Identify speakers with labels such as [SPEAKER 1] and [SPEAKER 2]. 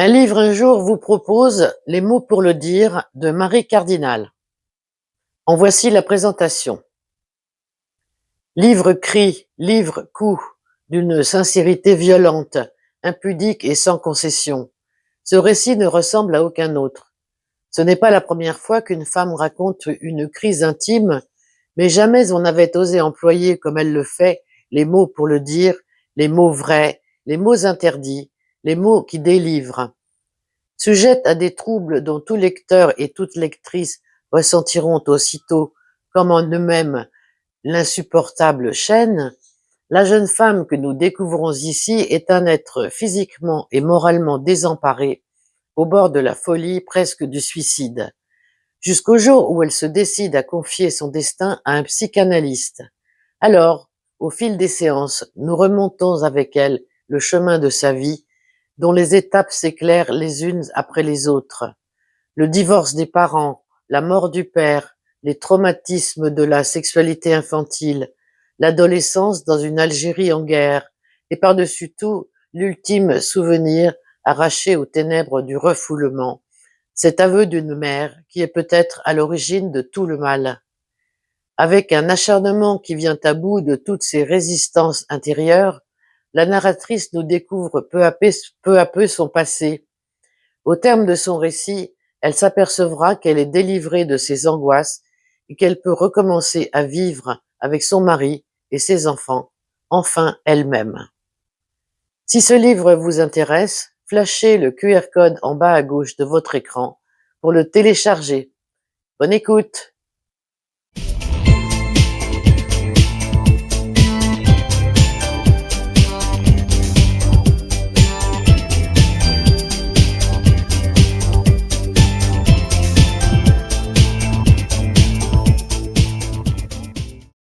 [SPEAKER 1] Un livre un jour vous propose Les mots pour le dire de Marie Cardinal. En voici la présentation. Livre cri, livre coup, d'une sincérité violente, impudique et sans concession. Ce récit ne ressemble à aucun autre. Ce n'est pas la première fois qu'une femme raconte une crise intime, mais jamais on n'avait osé employer comme elle le fait les mots pour le dire, les mots vrais, les mots interdits, les mots qui délivrent. Sujette à des troubles dont tout lecteur et toute lectrice ressentiront aussitôt, comme en eux-mêmes, l'insupportable chaîne, la jeune femme que nous découvrons ici est un être physiquement et moralement désemparé, au bord de la folie, presque du suicide, jusqu'au jour où elle se décide à confier son destin à un psychanalyste. Alors, au fil des séances, nous remontons avec elle le chemin de sa vie, dont les étapes s'éclairent les unes après les autres. Le divorce des parents, la mort du père, les traumatismes de la sexualité infantile, l'adolescence dans une Algérie en guerre, et par-dessus tout, l'ultime souvenir arraché aux ténèbres du refoulement, cet aveu d'une mère qui est peut-être à l'origine de tout le mal. Avec un acharnement qui vient à bout de toutes ses résistances intérieures, la narratrice nous découvre peu à peu son passé. Au terme de son récit, elle s'apercevra qu'elle est délivrée de ses angoisses et qu'elle peut recommencer à vivre avec son mari et ses enfants, enfin elle-même. Si ce livre vous intéresse, flashez le QR code en bas à gauche de votre écran pour le télécharger. Bonne écoute!